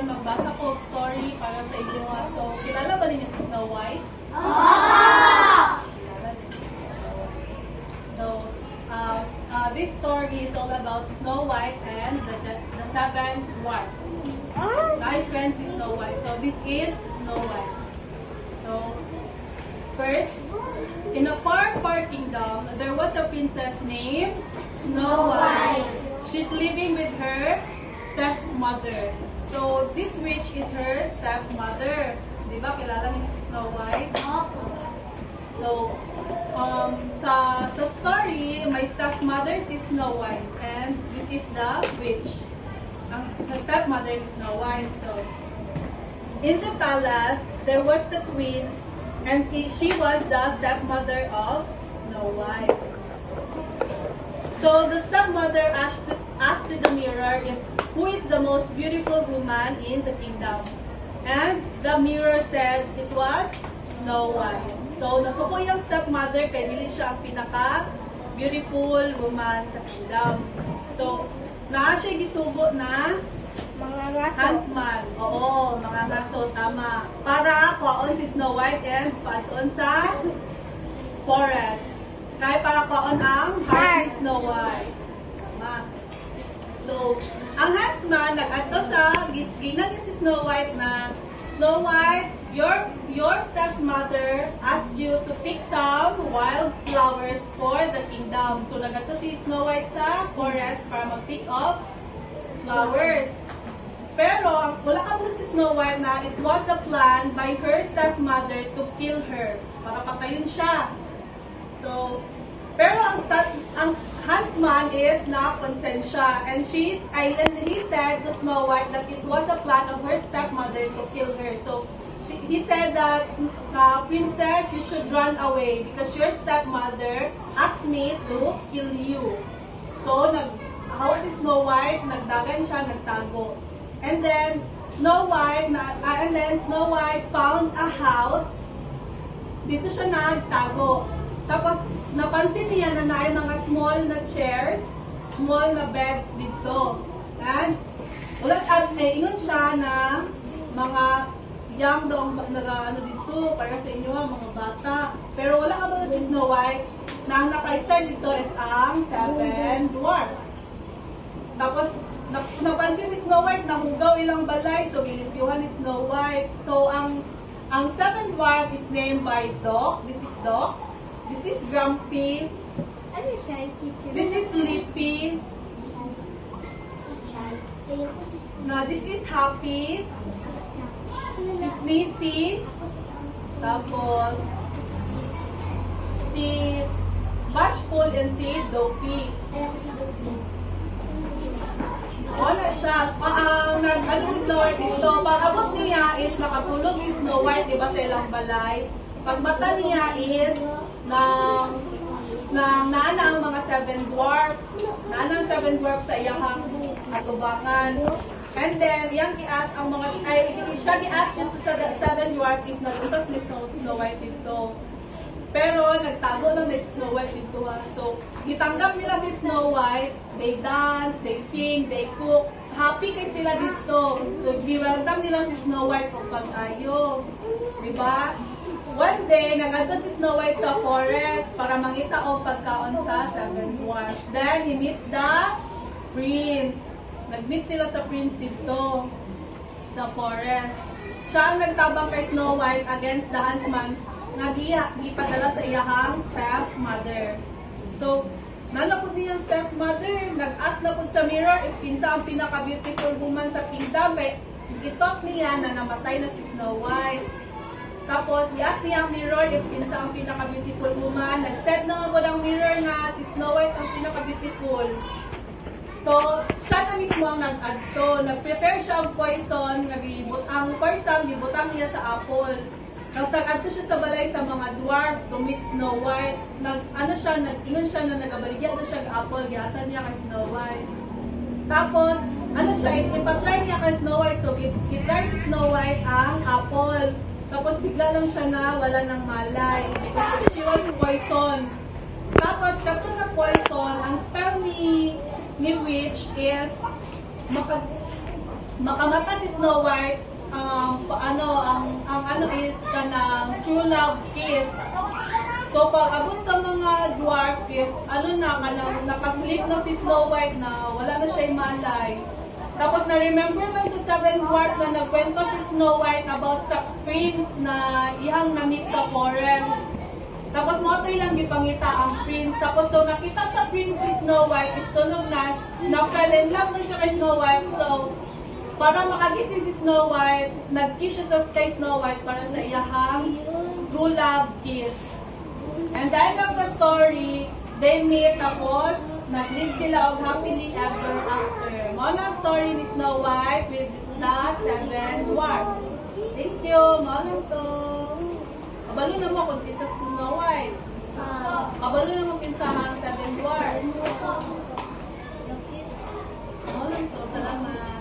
ngayon magbasa ko og story para sa inyo. So, kilala ba ninyo si Snow White? So, this story is all about Snow White and the seven dwarfs. My friend is Snow White. So, this is Snow White. So, first, in a far, far kingdom, there was a princess named Snow White. She's living with her stepmother. So, this witch is her stepmother. Diba? Kilala niyo si Snow White? So, sa story, my stepmother is Snow White. And this is the witch. Ang stepmother is Snow White. So, in the palace, there was the queen. And she was the stepmother of Snow White. So, the stepmother asked to the mirror who is the most beautiful woman in the kingdom. And the mirror said it was Snow White. So, nasuko yung stepmother kay dili siya ang pinaka-beautiful woman sa kingdom. So, naa siya gisubo na huntsman. Oo, mga ngaso, tama. Para kwaon si Snow White and paton sa forest. Kaya para kwaon ang heart ni Snow White. Tama. So, ang huntsman nag-adto sa gisginan ni si Snow White na Snow White, your stepmother asked you to pick some wild flowers for the kingdom. So, nag-adto si Snow White sa forest para mag-pick up flowers. Pero, wala ka mo si Snow White na it was a plan by her stepmother to kill her. Para patayin siya. So, pero ang huntsman is na-konsensya. And he said to Snow White that it was a plan of her stepmother to kill her. So, he said that, princess, you should run away because your stepmother asked me to kill you. So, nag-ahawak si Snow White, nagdagan siya, nagtago. And then Snow White found a house. Dito siya nagtago. Tapos napansin niya na may mga small na chairs, small na beds dito. And wala siya, ingon siya na mga young daw dito para sa inyo mga bata. Pero wala ka ba si Snow White na ang naka-start dito is ang seven dwarfs. Tapos napansin ni Snow White na hugaw ilang balay, so gilimpyuhan ni Snow White. So, ang seven dwarf is named by Doc. This is Doc. This is Grumpy. This is Sleepy. No, this is Happy. This is Sneezy. Tapos, si Bashful and si Dopey. Wala siya. Ano si Snow White dito? Pag abot niya is nakatulog si Snow White, diba, sa ilang balay. Pag mata niya is naana ang mga seven dwarfs. Naana ang seven dwarfs sa iyahang atubangan. And then, yang gias ang mga, siya gias siya sa seven dwarfs is nag-usas ni Snow White dito. Pero, nagtago lang ni Snow White dito. So, gitanggap nila si Snow White. They dance, they sing, they cook. Happy kay sila dito. So, welcome nila si Snow White kung pag-ayo. Diba? One day, nag-adto si Snow White sa forest para mangita o pagkaon sa seven dwarfs. Then, he meet the prince. Nag-meet sila sa prince dito sa forest. Siya ang nagtabang kay Snow White against the huntsman nga gipadala sa iyahang stepmother. So, nanapod niyang stepmother, nag-ask na po sa mirror if kinsa ang pinaka-beautiful woman sa kingdom. Kaya itok niya na namatay na si Snow White. Tapos, i-ask niya ang mirror if kinsa ang pinaka-beautiful woman. Nag-set na nga po ng mirror nga si Snow White ang pinaka-beautiful. So, siya na mismo ang nag-adto. Nag-prepare siya ang poison. Ang poison, gibutang niya sa apple. Tapos nag-adto siya sa balay sa mga dwarf to meet Snow White. Ingon siya na nagabaligyan na siya ng apple, gihatan niya kay Snow White. Tapos, ipatry niya kay Snow White. So, itry ni Snow White ang apple. Tapos, bigla lang siya na wala ng malay. Because she was poison. Tapos, katong na poison, ang spell ni witch is makamata si Snow White, ang ano is kanang true love kiss. So pag abot sa mga dwarf is kanang nakasleep na si Snow White na wala na siya malay. Tapos na-remember man sa 7 dwarf na nagkwento si Snow White about sa prince na ihang na-meet sa forest. Tapos mo ito lang gipangita ang prince. Tapos nung nakita sa prince si Snow White, is tunog na, na-fell in love na siya kay Snow White. So, para makagising si Snow White, nag-kiss siya kay Snow White para sa iyahang true love kiss. And the end of the story, they meet tapos nag-live sila og happily ever after. Mao na ang story ni Snow White with the 7 dwarfs. Thank you. Mao lang to. Kabalo na mo kung kinsa Snow White. Kabalo na mo kinsa ang 7 dwarfs. Mao lang to. Salamat.